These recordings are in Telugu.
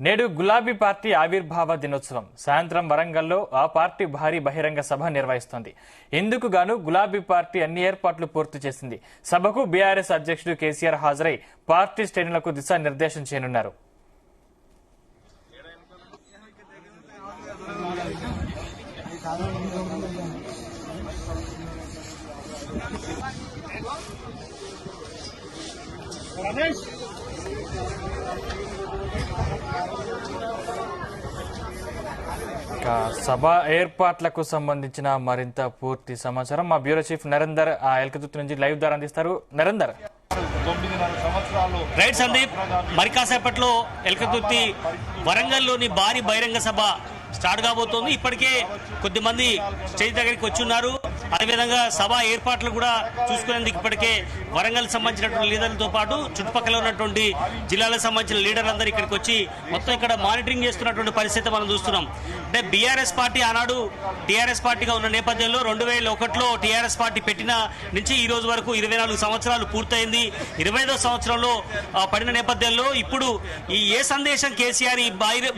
నేడు గులాబీ పార్టీ ఆవిర్భావ దినోత్సవం. సాయంత్రం వరంగల్లో ఆ పార్టీ భారీ బహిరంగ సభ నిర్వహిస్తోంది. ఇందుకు గాను గులాబీ పార్టీ అన్ని ఏర్పాట్లు పూర్తి చేసింది. సభకు బీఆర్ఎస్ అధ్యక్షుడు కేసీఆర్ హాజరై పార్టీ శ్రేణులకు దిశానిర్దేశం చేయనున్నారు. సభ ఏర్పాట్లకు సంబంధించిన మరింత పూర్తి సమాచారం మా బ్యూరో చీఫ్ నరేందర్ ఎల్కతుర్తి నుంచి లైవ్ ద్వారా అందిస్తారు. నరేందర్. రైట్ సందీప్, మరి కాసేపట్లో ఎల్కతుర్తి వరంగల్లోని భారీ బహిరంగ సభ స్టార్ట్ కాబోతోంది. ఇప్పటికే కొద్దిమంది స్టేజ్ దగ్గరికి వచ్చి ఉన్నారు. అదేవిధంగా సభ ఏర్పాట్లు కూడా చూసుకునేందుకు ఇప్పటికే వరంగల్ సంబంధించినటువంటి లీడర్లతో పాటు చుట్టుపక్కల ఉన్నటువంటి జిల్లాలకు సంబంధించిన లీడర్లందరూ ఇక్కడికి వచ్చి మొత్తం ఇక్కడ మానిటరింగ్ చేస్తున్నటువంటి పరిస్థితి మనం చూస్తున్నాం. అంటే బీఆర్ఎస్ పార్టీ ఆనాడు టీఆర్ఎస్ పార్టీగా ఉన్న నేపథ్యంలో 2001లో టీఆర్ఎస్ పార్టీ పెట్టిన నుంచి ఈ రోజు వరకు 24 సంవత్సరాలు పూర్తయింది. 25వ సంవత్సరంలో పడిన నేపథ్యంలో ఇప్పుడు ఈ ఏ సందేశం కేసీఆర్ ఈ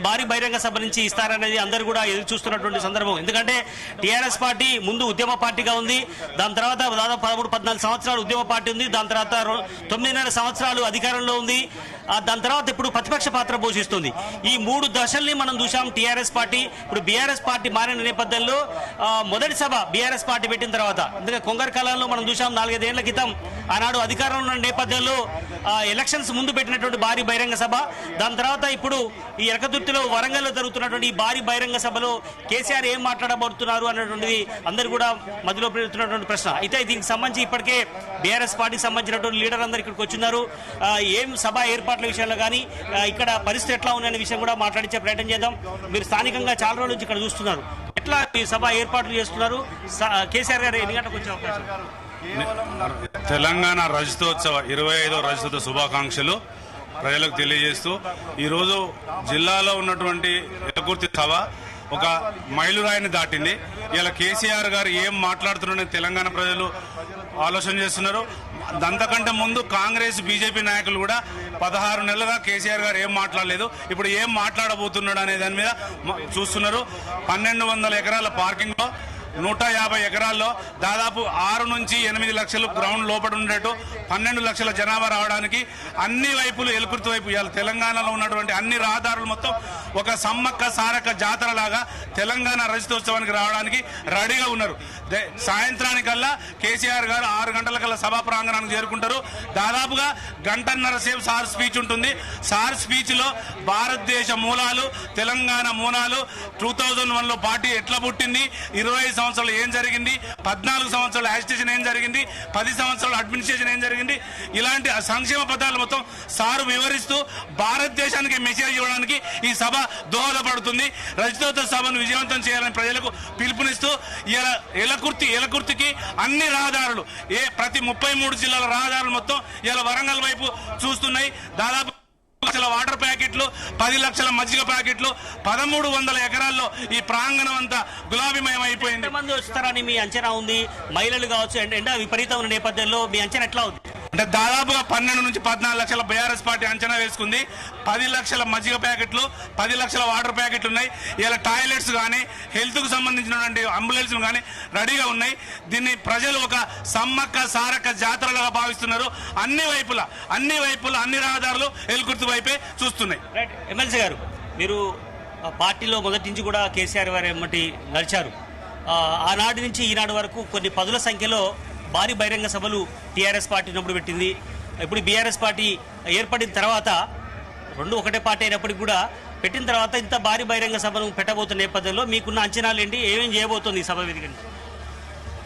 భారీ బహిరంగ సభ నుంచి ఇస్తారనేది అందరూ కూడా ఎదురు చూస్తున్నటువంటి సందర్భం. ఎందుకంటే టీఆర్ఎస్ పార్టీ ముందు ఉద్యమ పార్టీగా ఉంది. దాని తర్వాత దాదాపు 13-14 సంవత్సరాలు ఉద్యమ పార్టీ ఉంది. దాని తర్వాత 9.5 సంవత్సరాలు అధికారంలో ఉంది. దాని తర్వాత ఇప్పుడు ప్రతిపక్ష పాత్ర పోషిస్తుంది. ఈ 3 దశల్ని మనం చూసాం టీఆర్ఎస్ పార్టీ. ఇప్పుడు బీఆర్ఎస్ పార్టీ మారిన నేపథ్యంలో మొదటి సభ బీఆర్ఎస్ పార్టీ పెట్టిన తర్వాత, ఎందుకంటే కొంగర్ కాలంలో మనం చూసాం 4-5 ఏళ్ల క్రితం ఆనాడు అధికారంలో ఉన్న నేపథ్యంలో ఎలక్షన్స్ ముందు పెట్టినటువంటి భారీ బహిరంగ సభ. దాని తర్వాత ఇప్పుడు ఈ ఎలకతుర్తిలో వరంగల్లో జరుగుతున్నటువంటి ఈ భారీ బహిరంగ సభలో కేసీఆర్ ఏం మాట్లాడబోతున్నారు అన్నటువంటిది అందరూ కూడా మధ్యలో పెడుతున్నటువంటి ప్రశ్న. అయితే దీనికి సంబంధించి ఇప్పటికే బీఆర్ఎస్ పార్టీకి సంబంధించినటువంటి లీడర్ అందరూ ఇక్కడికి వచ్చిన్నారు. ఏం సభ ఏర్పాట్ల విషయంలో కానీ ఇక్కడ పరిస్థితి ఎట్లా ఉన్నాయనే విషయం కూడా మాట్లాడించే ప్రయత్నం చేద్దాం. మీరు స్థానికంగా చాలా రోజుల నుంచి ఇక్కడ చూస్తున్నారు, ఎట్లా ఈ సభ ఏర్పాట్లు చేస్తున్నారు? కేసీఆర్ గారు ఎన్ని గంటలకు వచ్చే అవకాశం? తెలంగాణ రజతోత్సవ 25వ రజతోత్సవ శుభాకాంక్షలు ప్రజలకు తెలియజేస్తూ ఈరోజు జిల్లాలో ఉన్నటువంటి ఎలకుర్తి సభ ఒక మైలురాయిని దాటింది. ఇలా కేసీఆర్ గారు ఏం మాట్లాడుతున్నారని తెలంగాణ ప్రజలు ఆలోచన చేస్తున్నారు. అంతకంటే ముందు కాంగ్రెస్ బీజేపీ నాయకులు కూడా 16 నెలలుగా కేసీఆర్ గారు ఏం మాట్లాడలేదు, ఇప్పుడు ఏం మాట్లాడబోతున్నాడు అనే దాని మీద చూస్తున్నారు. 1200 ఎకరాల పార్కింగ్ లో 150 ఎకరాల్లో దాదాపు 6 నుంచి 8 లక్షలు గ్రౌండ్ లోపల ఉండేట్టు 12 లక్షల జనాభా రావడానికి అన్ని వైపులు ఎలుకుర్తి వైపు ఇవాళ తెలంగాణలో ఉన్నటువంటి అన్ని రహదారులు మొత్తం ఒక సమ్మక్క సారక్క జాతర లాగా తెలంగాణ రజతోత్సవానికి రావడానికి రెడీగా ఉన్నారు. సాయంత్రానికల్లా కేసీఆర్ గారు 6 గంటలకల్లా సభా ప్రాంగణానికి చేరుకుంటారు. దాదాపుగా 1.5 సేపు సార్ స్పీచ్ ఉంటుంది. సార్ స్పీచ్ లో భారతదేశ మూలాలు, తెలంగాణ మూలాలు, 2001లో పార్టీ ఎట్లా పుట్టింది, 25 సంవత్సరాలు ఏం జరిగింది, 14 సంవత్సరాలు అడ్మినిస్ట్రేషన్ ఏం జరిగింది, 10 సంవత్సరాలు అడ్మినిస్ట్రేషన్ ఏం జరిగింది, ఇలాంటి సంక్షేమ పదాలు మొత్తం సారు వివరిస్తూ భారతదేశానికి మెసేజ్ ఇవ్వడానికి ఈ సభ దోహదపడుతుంది. రజతోత్సవ సభను విజయవంతం చేయాలని ప్రజలకు పిలుపునిస్తూ ఎలకుర్తికి అన్ని రహదారులు ప్రతి 33 జిల్లాల రహదారులు మొత్తం ఇలా వరంగల్ వైపు చూస్తున్నాయి. దాదాపు లక్షల వాటర్ ప్యాకెట్లు, 10 లక్షల మజ్జిగ ప్యాకెట్లు, 1300 ఎకరాల్లో ఈ ప్రాంగణం అంతా గులాబీమయం అయిపోయింది. ఎంతమంది వస్తారని మీ అంచనా ఉంది? మహిళలు కావచ్చు, ఎండ విపరీతం ఉన్న నేపథ్యంలో మీ అంచనా ఎట్లా ఉంది? అంటే దాదాపుగా 12 నుంచి 14 లక్షల బీఆర్ఎస్ పార్టీ అంచనా వేసుకుంది. 10 లక్షల మజ్జిగ ప్యాకెట్లు, 10 లక్షల వాటర్ ప్యాకెట్లు ఉన్నాయి. ఇలా టాయిలెట్స్ కానీ, హెల్త్ కు సంబంధించినటువంటి అంబులెన్స్ కానీ రెడీగా ఉన్నాయి. దీన్ని ప్రజలు ఒక సమ్మక్క సారక్క జాతరలుగా భావిస్తున్నారు. అన్ని వైపుల అన్ని రహదారులు ఎలుకుర్తి వైపే చూస్తున్నాయి. ఎమ్మెల్సీ గారు, మీరు పార్టీలో మొదటి నుంచి కూడా కేసీఆర్ గారు ఎమ్మటి నడిచారు. ఆనాటి నుంచి ఈనాడు వరకు కొన్ని పదుల సంఖ్యలో భారీ బహిరంగ సభలు టీఆర్ఎస్ పార్టీ ఉన్నప్పుడు పెట్టింది. ఇప్పుడు బీఆర్ఎస్ పార్టీ ఏర్పడిన తర్వాత 2 ఒకటే పార్టీ అయినప్పటికీ కూడా పెట్టిన తర్వాత ఇంత భారీ బహిరంగ సభను పెట్టబోతున్న నేపథ్యంలో మీకున్న అంచనాలు ఏంటి? ఏమేం చేయబోతుంది ఈ సభ వేదిక?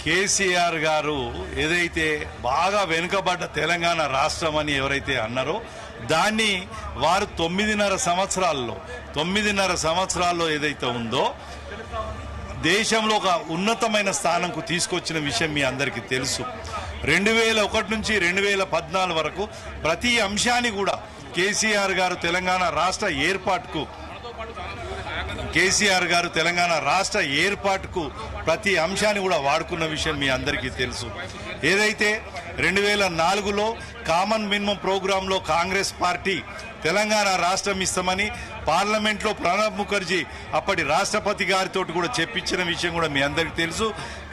కేసీఆర్ గారు ఏదైతే బాగా వెనుకబడ్డ తెలంగాణ రాష్ట్రం అని ఎవరైతే అన్నారో దాన్ని వారు 9.5 సంవత్సరాల్లో ఏదైతే ఉందో దేశంలో ఒక ఉన్నతమైన స్థానంకు తీసుకొచ్చిన విషయం మీ అందరికీ తెలుసు. 2001 నుంచి 2014 వరకు ప్రతి అంశాన్ని కూడా కేసీఆర్ గారు తెలంగాణ రాష్ట్ర ఏర్పాటుకు ప్రతి అంశాన్ని కూడా వాడుకున్న విషయం మీ అందరికీ తెలుసు. ఏదైతే 2004లో కామన్ మినిమం ప్రోగ్రాంలో కాంగ్రెస్ పార్టీ తెలంగాణ రాష్ట్రం ఇస్తామని పార్లమెంట్లో ప్రణబ్ ముఖర్జీ అప్పటి రాష్ట్రపతి గారితో కూడా చెప్పించిన విషయం కూడా మీ అందరికీ తెలుసు.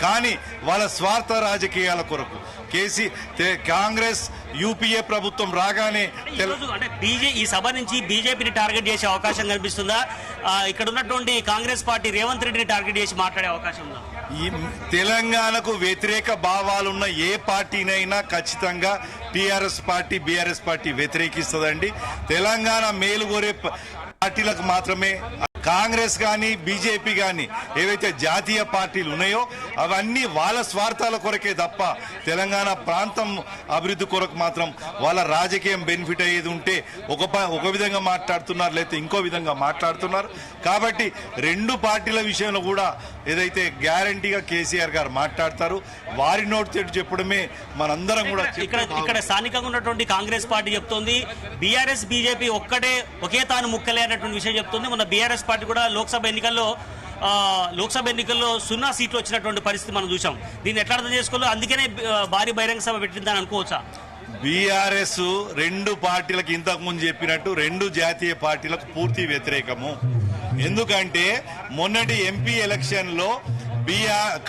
కానీ వాళ్ళ స్వార్థ రాజకీయాల కొరకు కాంగ్రెస్ యూపీఏ ప్రభుత్వం రాగానే అంటే ఈ సభ నుంచి బీజేపీని టార్గెట్ చేసే అవకాశం కనిపిస్తుందా? ఇక్కడ ఉన్నటువంటి కాంగ్రెస్ పార్టీ రేవంత్ రెడ్డిని టార్గెట్ చేసి మాట్లాడే అవకాశం ఉందా? ఈ తెలంగాణకు వ్యతిరేక భావాలున్న ఏ పార్టీనైనా ఖచ్చితంగా టీఆర్ఎస్ పార్టీ బీఆర్ఎస్ పార్టీ వ్యతిరేకిస్తుందండి. తెలంగాణ మేలు కోరే పార్టీలకు మాత్రమే కాంగ్రెస్ కానీ బీజేపీ కానీ ఏవైతే జాతీయ పార్టీలు ఉన్నాయో అవన్నీ వాళ్ళ స్వార్థాల కొరకే తప్ప తెలంగాణ ప్రాంతం అభివృద్ధి కొరకు మాత్రం వాళ్ళ రాజకీయం బెనిఫిట్ అయ్యేది ఉంటే ఒక విధంగా మాట్లాడుతున్నారు, లేకపోతే ఇంకో విధంగా మాట్లాడుతున్నారు. కాబట్టి రెండు పార్టీల విషయంలో కూడా ఏదైతే గ్యారంటీగా కేసీఆర్ గారు మాట్లాడతారు వారి నోటి చెప్పడమే మనందరం కూడా. ఇక్కడ స్థానికంగా ఉన్నటువంటి కాంగ్రెస్ పార్టీ చెప్తోంది బీఆర్ఎస్ బీజేపీ ఒకే తాను ముక్కలే అన్నటువంటి విషయం చెప్తుంది. మన బీఆర్ఎస్ పార్టీ కూడా లోక్సభ ఎన్నికల్లో 0 సీట్లు వచ్చినటువంటి పరిస్థితి మనం చూసాం. దీన్ని ఎట్లా అర్థం చేసుకోవాలో అందుకనే భారీ బహిరంగ సభ పెట్టిందని అనుకోవచ్చా? బీఆర్ఎస్ రెండు పార్టీలకు ఇంతకు ముందు చెప్పినట్టు రెండు జాతీయ పార్టీలకు పూర్తి వ్యతిరేకము. ఎందుకంటే మొన్నటి ఎంపీ ఎలక్షన్ లో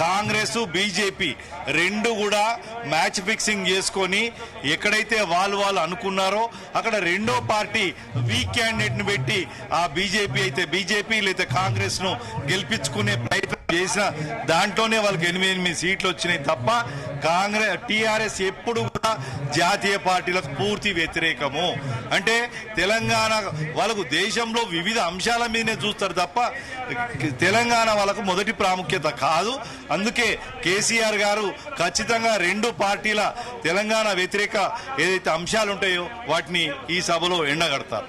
కాంగ్రెస్ బీజేపీ రెండు కూడా మ్యాచ్ ఫిక్సింగ్ చేసుకొని ఎక్కడైతే వాళ్ళు అనుకున్నారో అక్కడ రెండో పార్టీ వీక్ క్యాండిడేట్ ను పెట్టి ఆ బీజేపీ అయితే బీజేపీ లేదా కాంగ్రెస్ ను గెలిపించుకునే ప్రయత్నం చేసిన దాంట్లోనే వాళ్ళకి 8 సీట్లు వచ్చినాయి తప్ప టీఆర్ఎస్ ఎప్పుడు కూడా జాతీయ పార్టీలకు పూర్తి వ్యతిరేకము. అంటే తెలంగాణ వాళ్ళకు దేశంలో వివిధ అంశాల మీదనే చూస్తారు తప్ప తెలంగాణ వాళ్ళకు మొదటి ప్రాముఖ్యత కాదు. అందుకే కేసీఆర్ గారు ఖచ్చితంగా రెండు పార్టీల తెలంగాణ వ్యతిరేక ఏదైతే అంశాలు ఉంటాయో వాటిని ఈ సభలో ఎండగడతారు.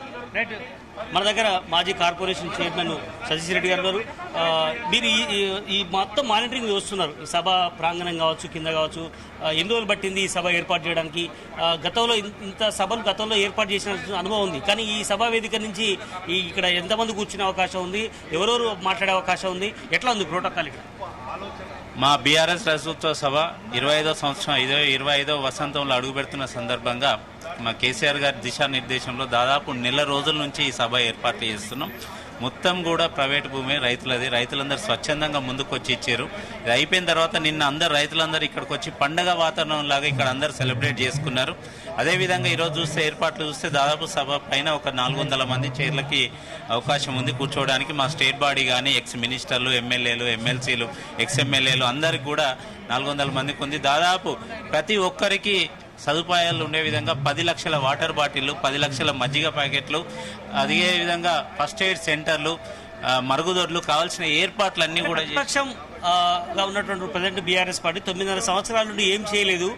మన దగ్గర మాజీ కార్పొరేషన్ చైర్మన్ సతీష్ రెడ్డి గారు ఉన్నారు. మీరు ఈ మొత్తం మానిటరింగ్ చూస్తున్నారు. ఈ సభ ప్రాంగణం కావచ్చు, కింద కావచ్చు, ఎన్ని రోజులు పట్టింది ఈ సభ ఏర్పాటు చేయడానికి? గతంలో ఇంత సభను గతంలో ఏర్పాటు చేసిన అనుభవం ఉంది, కానీ ఈ సభా వేదిక నుంచి ఇక్కడ ఎంతమంది కూర్చునే అవకాశం ఉంది, ఎవరెవరు మాట్లాడే అవకాశం ఉంది, ఎట్లా ఉంది ప్రోటోకాల్ ఇక్కడ? మా బీఆర్ఎస్ రాష్ట్రోత్సవ సభ 25వ సంవత్సరం 25వ వసంతంలో అడుగుపెడుతున్న సందర్భంగా మా కేసీఆర్ గారి దిశానిర్దేశంలో దాదాపు నెల రోజుల నుంచి ఈ సభ ఏర్పాటు చేస్తున్నాం. మొత్తం కూడా ప్రైవేట్ భూమి రైతులది. రైతులందరూ స్వచ్ఛందంగా ముందుకు వచ్చి ఇచ్చారు. ఇది అయిపోయిన తర్వాత నిన్న రైతులందరూ ఇక్కడికి వచ్చి పండగ వాతావరణం లాగా ఇక్కడ అందరూ సెలబ్రేట్ చేసుకున్నారు. అదేవిధంగా ఈరోజు చూస్తే ఏర్పాట్లు చూస్తే దాదాపు సభ పైన ఒక 400 మంది చైర్లకి అవకాశం ఉంది కూర్చోవడానికి. మా స్టేట్ బాడీ కానీ ఎక్స్ మినిస్టర్లు, ఎమ్మెల్యేలు, ఎమ్మెల్సీలు, ఎక్స్ ఎమ్మెల్యేలు అందరికి కూడా 400 మందికి ఉంది. దాదాపు ప్రతి ఒక్కరికి సదుపాయాలు ఉండే విధంగా 10 లక్షల వాటర్ బాటిళ్లు, 10 లక్షల మజ్జిగ ప్యాకెట్లు, అదేవిధంగా ఫస్ట్ ఎయిడ్ సెంటర్లు, మరుగుదొడ్లు కావాల్సిన ఏర్పాట్లన్నీ కూడా పక్షంగా ఉన్నటువంటి ప్రజెంట్ బీఆర్ఎస్ పార్టీ 9.5 సంవత్సరాల నుండి ఏం చేయలేదు,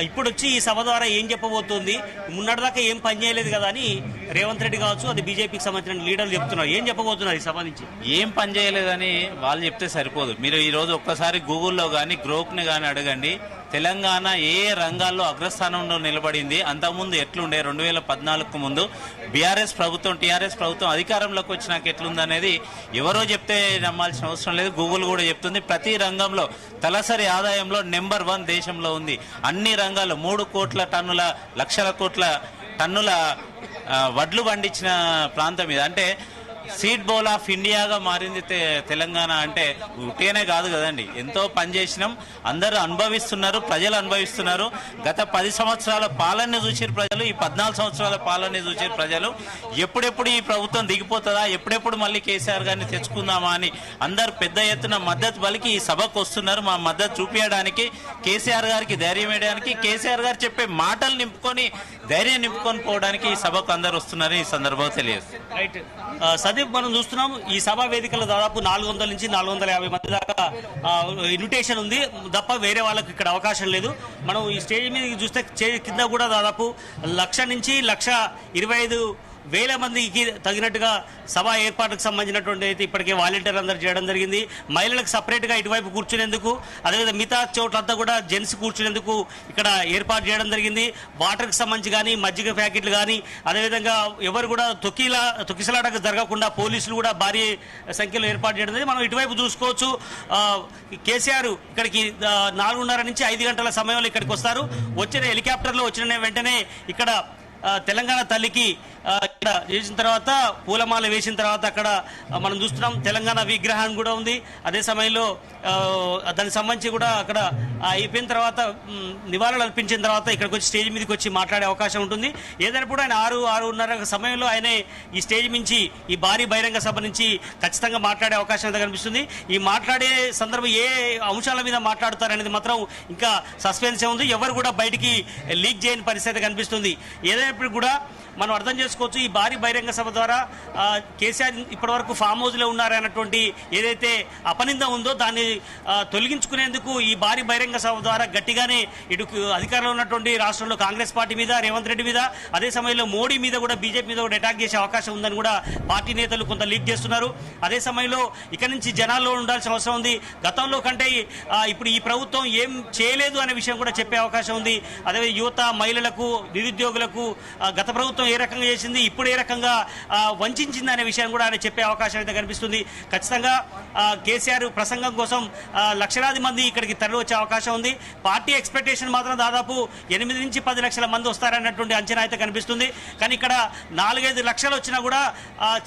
ఇప్పుడు వచ్చి ఈ సభ ద్వారా ఏం చెప్పబోతోంది, మొన్నటిదాకా ఏం పని చేయలేదు కదా అని రేవంత్ రెడ్డి కావచ్చు, అది బీజేపీకి సంబంధించిన లీడర్లు చెప్తున్నారు. ఏం చెప్పబోతున్నారు ఈ సభ నుంచి? ఏం పని చేయలేదని వాళ్ళు చెప్తే సరిపోదు. మీరు ఈ రోజు ఒక్కసారి గూగుల్లో కానీ గ్రోక్ని కానీ అడగండి. తెలంగాణ ఏ రంగాల్లో అగ్రస్థానంలో నిలబడింది, అంతకుముందు ఎట్లుండే 2014కు ముందు బీఆర్ఎస్ ప్రభుత్వం టీఆర్ఎస్ ప్రభుత్వం అధికారంలోకి వచ్చినాక ఎట్లుందనేది ఎవరో చెప్తే నమ్మాల్సిన అవసరం లేదు. గూగుల్ కూడా చెప్తుంది. ప్రతి రంగంలో తలసరి ఆదాయంలో నెంబర్ 1 దేశంలో ఉంది. అన్ని రంగాల్లో 3 కోట్ల టన్నుల లక్షల కోట్ల టన్నుల వడ్లు పండించిన ప్రాంతం ఇది. అంటే సీడ్ బౌల్ ఆఫ్ ఇండియాగా మారింది తెలంగాణ. అంటే ఉట్టిగానే కాదు కదండి, ఎంతో పనిచేసినాం, అందరూ అనుభవిస్తున్నారు, ప్రజలు అనుభవిస్తున్నారు. గత 10 సంవత్సరాల పాలన చూసిన ప్రజలు, ఈ 14 సంవత్సరాల పాలన చూసిన ప్రజలు ఎప్పుడెప్పుడు ఈ ప్రభుత్వం దిగిపోతుందా, ఎప్పుడెప్పుడు మళ్ళీ కేసీఆర్ గారిని తెచ్చుకుందామా అని అందరు పెద్ద ఎత్తున మద్దతు పలికి ఈ సభకు వస్తున్నారు. మా మద్దతు చూపించడానికి, కేసీఆర్ గారికి ధైర్యం వేయడానికి, కేసీఆర్ గారు చెప్పే మాటలు నింపుకొని ధైర్యం నింపుకొని పోవడానికి ఈ సభకు అందరు వస్తున్నారు. ఈ సందర్భంగా తెలియజేస్తుంది. రైట్ సదీప్, మనం చూస్తున్నాం ఈ సభా వేదికలో దాదాపు 400 నుంచి 450 మంది దాకా ఇన్విటేషన్ ఉంది తప్ప వేరే వాళ్ళకి ఇక్కడ అవకాశం లేదు. మనం ఈ స్టేజ్ మీద చూస్తే కింద కూడా దాదాపు 1,00,000 నుంచి 1,25,000 మందికి తగినట్టుగా సభ ఏర్పాటుకు సంబంధించినటువంటి అయితే ఇప్పటికే వాలంటీర్లు అందరూ చేయడం జరిగింది. మహిళలకు సపరేట్గా ఇటువైపు కూర్చునేందుకు, అదేవిధంగా మిగతా చోట్లంతా కూడా జెంట్స్ కూర్చునేందుకు ఇక్కడ ఏర్పాటు చేయడం జరిగింది. వాటర్కి సంబంధించి కానీ, మజ్జిగ ప్యాకెట్లు కానీ, అదేవిధంగా ఎవరు కూడా తొక్కిసలాటకు జరగకుండా పోలీసులు కూడా భారీ సంఖ్యలో ఏర్పాటు చేయడం జరిగింది. మనం ఇటువైపు చూసుకోవచ్చు. కేసీఆర్ ఇక్కడికి 4:30 నుంచి 5 గంటల సమయంలో ఇక్కడికి వస్తారు. వచ్చిన హెలికాప్టర్లో వచ్చిన వెంటనే ఇక్కడ తెలంగాణ తల్లికి ఇక్కడ చేసిన తర్వాత పూలమాల వేసిన తర్వాత అక్కడ మనం చూస్తున్నాం తెలంగాణ విగ్రహం కూడా ఉంది. అదే సమయంలో దానికి సంబంధించి కూడా అక్కడ అయిపోయిన తర్వాత నివాళులు అర్పించిన తర్వాత ఇక్కడికి వచ్చి స్టేజ్ మీదకి వచ్చి మాట్లాడే అవకాశం ఉంటుంది. ఏదైనా కూడా ఆయన 6:30 సమయంలో ఆయన ఈ స్టేజ్ నుంచి ఈ భారీ బహిరంగ సభ నుంచి ఖచ్చితంగా మాట్లాడే అవకాశం అయితే కనిపిస్తుంది. ఈ మాట్లాడే సందర్భం ఏ అంశాల మీద మాట్లాడుతారనేది మాత్రం ఇంకా సస్పెన్స్ ఉంది. ఎవరు కూడా బయటికి లీక్ చేయని పరిస్థితి కనిపిస్తుంది. ఏదైనప్పుడు కూడా మనం అర్థం చేసుకోవచ్చు, ఈ భారీ బహిరంగ సభ ద్వారా కేసీఆర్ ఇప్పటి వరకు ఫామ్ హౌస్ లో ఉన్నారన్నటువంటి ఏదైతే అపనింద ఉందో దాన్ని తొలగించుకునేందుకు ఈ భారీ బహిరంగ సభ ద్వారా గట్టిగానే ఇటు అధికారంలో ఉన్నటువంటి రాష్ట్రంలో కాంగ్రెస్ పార్టీ మీద, రేవంత్ రెడ్డి మీద, అదే సమయంలో మోడీ మీద కూడా, బీజేపీ మీద కూడా అటాక్ చేసే అవకాశం ఉందని కూడా పార్టీ నేతలు కొంత లీక్ చేస్తున్నారు. అదే సమయంలో ఇక్కడి నుంచి జనాల్లో ఉండాల్సిన అవసరం ఉంది. గతంలో కంటే ఇప్పుడు ఈ ప్రభుత్వం ఏం చేయలేదు అనే విషయం కూడా చెప్పే అవకాశం ఉంది. అదే యువత, మహిళలకు, నిరుద్యోగులకు గత ప్రభుత్వం ఏ రకంగా చేసింది, ఇప్పుడు ఏ రకంగా వంచింది అనే విషయం కూడా ఆయన చెప్పే అవకాశం అయితే కనిపిస్తుంది. ఖచ్చితంగా కేసీఆర్ ప్రసంగం కోసం లక్షలాది మంది ఇక్కడికి తరలి వచ్చే అవకాశం ఉంది. పార్టీ ఎక్స్పెక్టేషన్ మాత్రం దాదాపు 8 నుంచి 10 లక్షల మంది వస్తారన్నటువంటి అంచనా అయితే కనిపిస్తుంది. కానీ ఇక్కడ 4-5 లక్షలు వచ్చినా కూడా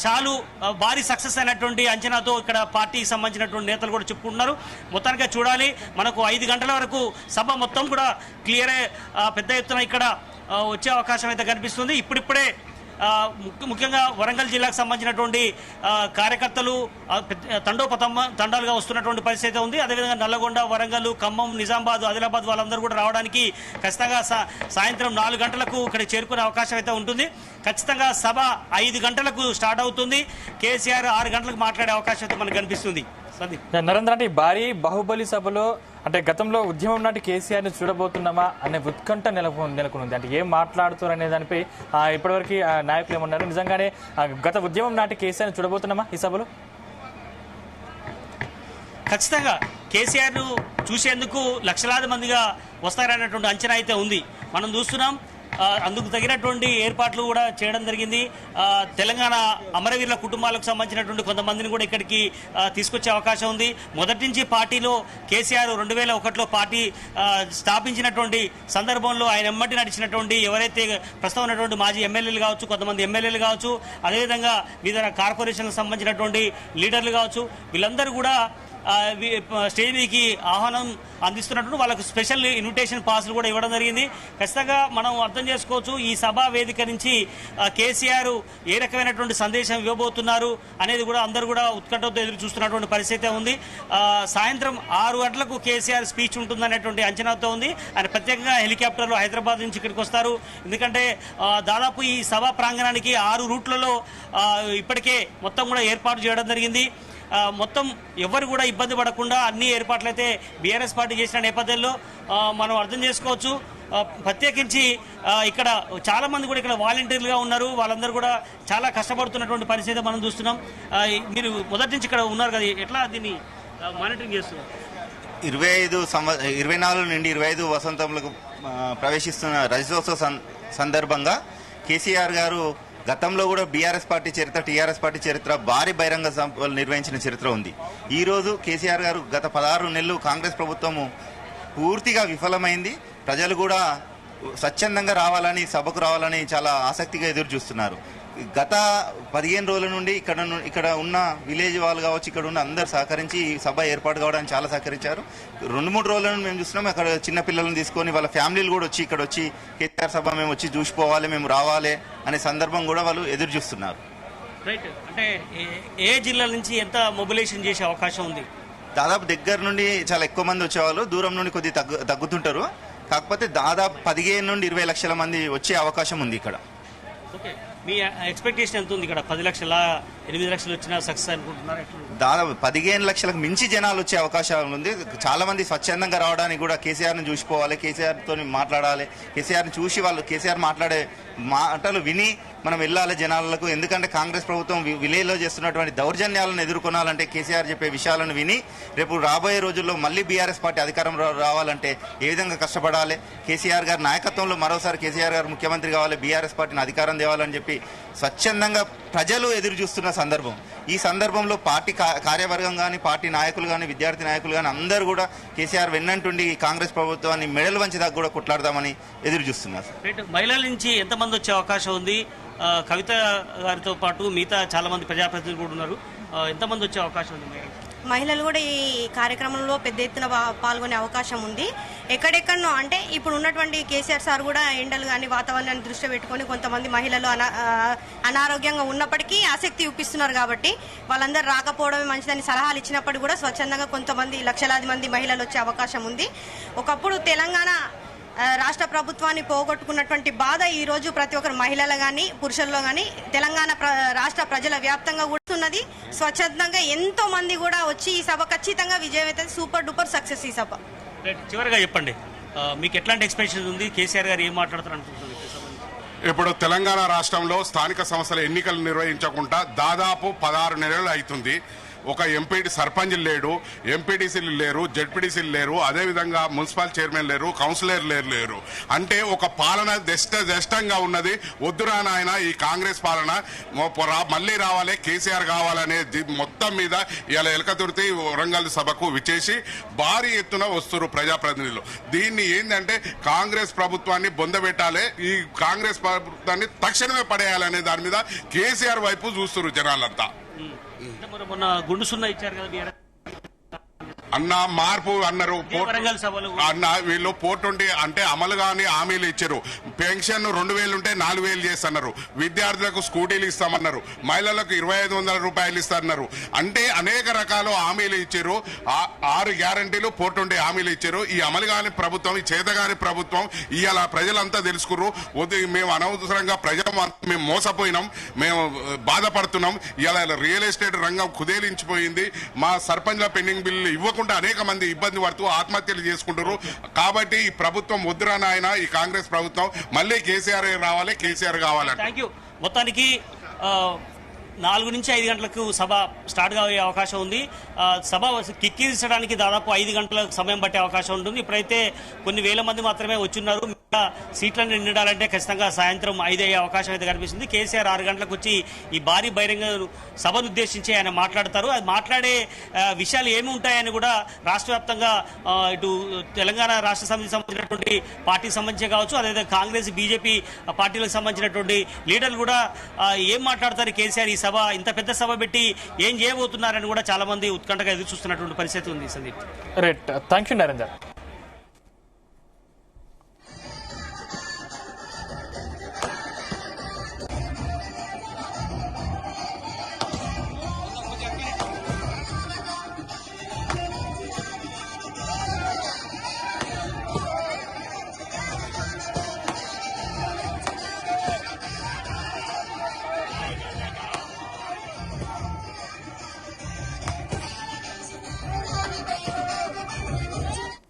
చాలు భారీ సక్సెస్ అయినటువంటి అంచనాతో ఇక్కడ పార్టీకి సంబంధించినటువంటి నేతలు కూడా చెప్పుకుంటున్నారు. మొత్తానికి చూడాలి, మనకు 5 గంటల వరకు సభ మొత్తం కూడా క్లియర్ పెద్ద ఎత్తున ఇక్కడ వచ్చే అవకాశం అయితే కనిపిస్తుంది. ఇప్పుడిప్పుడే ముఖ్యంగా వరంగల్ జిల్లాకు సంబంధించినటువంటి కార్యకర్తలు తండాలుగా వస్తున్నటువంటి పరిస్థితి ఉంది. అదేవిధంగా నల్లగొండ, వరంగల్, ఖమ్మం, నిజామాబాద్, ఆదిలాబాద్ వాళ్ళందరూ కూడా రావడానికి ఖచ్చితంగా సాయంత్రం 4 గంటలకు ఇక్కడ చేరుకునే అవకాశం అయితే ఉంటుంది. ఖచ్చితంగా సభ 5 గంటలకు స్టార్ట్ అవుతుంది. కేసీఆర్ 6 గంటలకు మాట్లాడే అవకాశం అయితే మనకు కనిపిస్తుంది. నరేంద్ర, అంటే భారీ బాహుబలి సభలో అంటే గతంలో ఉద్యమం నాటి కేసీఆర్ ని చూడబోతున్నామా అనే ఉత్కంఠ నెలకొంది. అంటే ఏం మాట్లాడుతారు అనే దానిపై ఇప్పటివరకు నాయకులు ఏమన్నారు? నిజంగానే గత ఉద్యమం నాటి కేసీఆర్ ని చూడబోతున్నామా ఈ సభలో? ఖచ్చితంగా కేసీఆర్ ను చూసేందుకు లక్షలాది మందిగా వస్తారన్నటువంటి అంచనా అయితే ఉంది. మనం చూస్తున్నాం, అందుకు తగినటువంటి ఏర్పాట్లు కూడా చేయడం జరిగింది. తెలంగాణ అమరవీరుల కుటుంబాలకు సంబంధించినటువంటి కొంతమందిని కూడా ఇక్కడికి తీసుకొచ్చే అవకాశం ఉంది. మొదటి నుంచి పార్టీలో కేసీఆర్ 2001లో పార్టీ స్థాపించినటువంటి సందర్భంలో ఆయన ఎమ్మటి నడిచినటువంటి ఎవరైతే ప్రస్తుతం ఉన్నటువంటి మాజీ ఎమ్మెల్యేలు కావచ్చు, కొంతమంది ఎమ్మెల్యేలు కావచ్చు, అదేవిధంగా వివిధ కార్పొరేషన్లకు సంబంధించినటువంటి లీడర్లు కావచ్చు, వీళ్ళందరూ కూడా స్టేజ్ మీదకి ఆహ్వానం అందిస్తున్నట్టు వాళ్ళకు స్పెషల్ ఇన్విటేషన్ పాస్లు కూడా ఇవ్వడం జరిగింది. ఖచ్చితంగా మనం అర్థం చేసుకోవచ్చు, ఈ సభా వేదిక నుంచి కేసీఆర్ ఏ రకమైనటువంటి సందేశం ఇవ్వబోతున్నారు అనేది కూడా అందరూ కూడా ఉత్కంఠతో ఎదురు చూస్తున్నటువంటి పరిస్థితి ఉంది. సాయంత్రం 6 గంటలకు కేసీఆర్ స్పీచ్ ఉంటుందనేటువంటి అంచనాతో ఉంది. ఆయన ప్రత్యేకంగా హెలికాప్టర్లో హైదరాబాద్ నుంచి ఇక్కడికి వస్తారు. ఎందుకంటే దాదాపు ఈ సభా ప్రాంగణానికి 6 రూట్లలో ఇప్పటికే మొత్తం కూడా ఏర్పాటు చేయడం జరిగింది. మొత్తం ఎవరు కూడా ఇబ్బంది పడకుండా అన్ని ఏర్పాట్లయితే బీఆర్ఎస్ పార్టీ చేసిన నేపథ్యంలో మనం అర్థం చేసుకోవచ్చు. ప్రత్యేకించి ఇక్కడ చాలా మంది కూడా ఇక్కడ వాలంటీర్లుగా ఉన్నారు. వాళ్ళందరూ కూడా చాలా కష్టపడుతున్నటువంటి పరిస్థితి మనం చూస్తున్నాం. మీరు మొదటి నుంచి ఇక్కడ ఉన్నారు కదా, ఎట్లా దీన్ని మానిటరింగ్ చేస్తున్నారు? 24 నుండి 25 వసంతములకు ప్రవేశిస్తున్న రజతోత్సవ సందర్భంగా కేసీఆర్ గారు గతంలో కూడా బీఆర్ఎస్ పార్టీ చరిత్ర, టీఆర్ఎస్ పార్టీ చరిత్ర, భారీ బహిరంగ సభలు నిర్వహించిన చరిత్ర ఉంది. ఈ రోజు కేసీఆర్ గారు గత 16 నెలలు కాంగ్రెస్ ప్రభుత్వము పూర్తిగా విఫలమైంది. ప్రజలు కూడా స్వచ్ఛందంగా రావాలని, సభకు రావాలని చాలా ఆసక్తిగా ఎదురు చూస్తున్నారు. గత 15 రోజుల నుండి ఇక్కడ ఉన్న విలేజ్ వాళ్ళు కావచ్చు, ఇక్కడ ఉన్న అందరు సహకరించి ఈ సభ ఏర్పాటు కావడానికి చాలా సహకరించారు. 2-3 రోజుల నుండి మేము చూస్తున్నాం, అక్కడ చిన్న పిల్లలను తీసుకొని వాళ్ళ ఫ్యామిలీలు కూడా వచ్చి ఇక్కడ వచ్చి కేసీఆర్ సభ మేము వచ్చి చూసిపోవాలి, మేము రావాలి అనే సందర్భం కూడా వాళ్ళు ఎదురు చూస్తున్నారు. రైట్, అంటే ఏ జిల్లా నుంచి ఎంత మొబిలైజేషన్ చేసే అవకాశం ఉంది? దాదాపు దగ్గర నుండి చాలా ఎక్కువ మంది వచ్చేవాళ్ళు, దూరం నుండి కొద్దిగా తగ్గుతుంటారు. కాకపోతే దాదాపు 15 నుండి 20 లక్షల మంది వచ్చే అవకాశం ఉంది ఇక్కడ. ఓకే, మీ ఎక్స్పెక్టేషన్ ఎంత ఉంది? ఇక్కడ 10 లక్షల 8 లక్షలు వచ్చినా సక్సెస్ అనుకుంటున్నారు? దాదాపు 15 లక్షలకు మించి జనాలు వచ్చే అవకాశం ఉంది. చాలా మంది స్వచ్ఛందంగా రావడానికి కూడా కేసీఆర్ ని చూసిపోవాలి, కేసీఆర్ తోని మాట్లాడాలి, కేసీఆర్ ని చూసి వాళ్ళు కేసీఆర్ మాట్లాడే మాటలు విని మనం వెళ్ళాలి జనాలకు. ఎందుకంటే కాంగ్రెస్ ప్రభుత్వం విలేజ్లో చేస్తున్నటువంటి దౌర్జన్యాలను ఎదుర్కొనాలంటే కేసీఆర్ చెప్పే విషయాలను విని రేపు రాబోయే రోజుల్లో మళ్ళీ బీఆర్ఎస్ పార్టీ అధికారం రావాలంటే ఏ విధంగా కష్టపడాలి, కేసీఆర్ గారి నాయకత్వంలో మరోసారి కేసీఆర్ గారు ముఖ్యమంత్రి కావాలి, బీఆర్ఎస్ పార్టీని అధికారం తేవాలని చెప్పి స్వచ్ఛందంగా ప్రజలు ఎదురు చూస్తున్న సందర్భం. ఈ సందర్భంలో పార్టీ కార్యవర్గం కానీ, పార్టీ నాయకులు కానీ, విద్యార్థి నాయకులు కానీ అందరూ కూడా కేసీఆర్ వెన్నంటుండి కాంగ్రెస్ ప్రభుత్వాన్ని మెడలు వంచి దాకా కూడా కొట్లాడదామని ఎదురు చూస్తున్నారు. మహిళల నుంచి ఎంతమంది వచ్చే అవకాశం ఉంది? కవిత గారితో పాటు మిగతా చాలా మంది ప్రజాప్రతినిధులు కూడా ఉన్నారు. ఎంతమంది వచ్చే అవకాశం ఉంది? మహిళలు కూడా ఈ కార్యక్రమంలో పెద్ద ఎత్తున పాల్గొనే అవకాశం ఉంది. ఎక్కడెక్కడనో అంటే ఇప్పుడు ఉన్నటువంటి కేసీఆర్ సార్ కూడా ఎండలు కానీ వాతావరణాన్ని దృష్టిలో పెట్టుకొని కొంతమంది మహిళలు అనారోగ్యంగా ఉన్నప్పటికీ ఆసక్తి చూపిస్తున్నారు కాబట్టి వాళ్ళందరూ రాకపోవడమే మంచిదని సలహాలు ఇచ్చినప్పటికీ కూడా స్వచ్ఛందంగా కొంతమంది లక్షలాది మంది మహిళలు వచ్చే అవకాశం ఉంది. ఒకప్పుడు తెలంగాణ రాష్ట్ర ప్రభుత్వాన్ని పోగొట్టుకున్నటువంటి బాధ ఈ రోజు ప్రతి ఒక్కరు మహిళలు కానీ పురుషుల్లో కానీ తెలంగాణ రాష్ట్ర ప్రజల వ్యాప్తంగా ఉన్నది. స్వచ్ఛందంగా ఎంతో మంది కూడా వచ్చి ఈ సభ ఖచ్చితంగా విజయవంతం, సూపర్ డూపర్ సక్సెస్ ఈ సభ. చివరిగా చెప్పండి, మీకు ఎట్లాంటి ఎక్స్పెక్టేషన్ ఉంది? కేసీఆర్ గారు ఏం మాట్లాడతారు అనుకుంటున్నారు? ఇప్పుడు తెలంగాణ రాష్ట్రంలో స్థానిక సంస్థల ఎన్నికలు నిర్వహించకుండా దాదాపు 16 నెలలు అవుతుంది. ఒక ఎంపీటీ సర్పంచ్ లేడు, ఎంపీటీసీలు లేరు, జెడ్పీటీసీలు లేరు, అదేవిధంగా మున్సిపల్ చైర్మన్ లేరు, కౌన్సిలర్ లేరు. అంటే ఒక పాలన దష్టంగా ఉన్నది. వద్దురా నాయన ఈ కాంగ్రెస్ పాలన మళ్ళీ రావాలి, కేసీఆర్ కావాలనే మొత్తం మీద ఇలా ఎలకతుర్తి వరంగల్ సభకు విచ్చేసి భారీ ఎత్తున వస్తున్నారు ప్రజాప్రతినిధులు. దీన్ని ఏంటంటే కాంగ్రెస్ ప్రభుత్వాన్ని బొందబెట్టాలి, ఈ కాంగ్రెస్ ప్రభుత్వాన్ని తక్షణమే పడేయాలనే దాని మీద కేసీఆర్ వైపు చూస్తున్నారు జనాలంతా. మొన్న గుండు సున్నా ఇచ్చారు కదా బీఆర్ఎస్ అన్న, మార్పు అన్నారు వరంగల్ సభలు అన్న. వీళ్ళు 420 అంటే అమలు కాని హామీలు ఇచ్చారు. పెన్షన్ 2000 ఉంటే 4000 చేస్తున్నారు. విద్యార్థులకు స్కూటీలు ఇస్తామన్నారు. మహిళలకు 2500 రూపాయలు ఇస్తారన్నారు. అంటే అనేక రకాల హామీలు ఇచ్చారు. 6 గ్యారంటీలు 420 హామీలు ఇచ్చారు. ఈ అమలు కాని ప్రభుత్వం, ఈ చేతగాని ప్రభుత్వం ఇవాళ ప్రజలంతా తెలుసుకున్నారు. మేము అనవసరంగా మేము మోసపోయినాం, మేము బాధపడుతున్నాం. ఇవాళ రియల్ ఎస్టేట్ రంగం కుదేలించిపోయింది. మా సర్పంచ్ల పెండింగ్ బిల్లు ఇవ్వకుండా అనేక మంది ఇబ్బంది పడుతూ ఆత్మహత్యలు చేసుకుంటారు. కాబట్టి ఈ ప్రభుత్వం ముద్ర నాయన, ఈ కాంగ్రెస్ ప్రభుత్వం మళ్ళీ కేసీఆర్ రావాలి, కేసీఆర్ కావాలి. Thank you. మొత్తానికి 4 నుంచి 5 గంటలకు సభ స్టార్ట్ అయ్యే అవకాశం ఉంది. సభ కిక్కిరించడానికి దాదాపు 5 గంటల సమయం పట్టే అవకాశం ఉంటుంది. ఇప్పుడైతే కొన్ని వేల మంది మాత్రమే వచ్చున్నారు. సీట్లను నిండాలంటే ఖచ్చితంగా సాయంత్రం 5 అయ్యే అవకాశం అయితే కనిపిస్తుంది. కేసీఆర్ 6 గంటలకు వచ్చి ఈ భారీ బహిరంగ సభను ఉద్దేశించి ఆయన మాట్లాడతారు. అది మాట్లాడే విషయాలు ఏమి ఉంటాయని కూడా రాష్ట్ర వ్యాప్తంగా ఇటు తెలంగాణ రాష్ట్ర సమితికి సంబంధించినటువంటి పార్టీకి సంబంధించి కావచ్చు, అదేవిధంగా కాంగ్రెస్, బీజేపీ పార్టీలకు సంబంధించినటువంటి లీడర్లు కూడా ఏం మాట్లాడతారు, కేసీఆర్ ఈ సభ ఇంత పెద్ద సభ పెట్టి ఏం చేయబోతున్నారని కూడా చాలా మంది ఉత్కంఠగా ఎదురు చూస్తున్నటువంటి పరిస్థితి ఉంది. Sandeep, right, thank you Narender.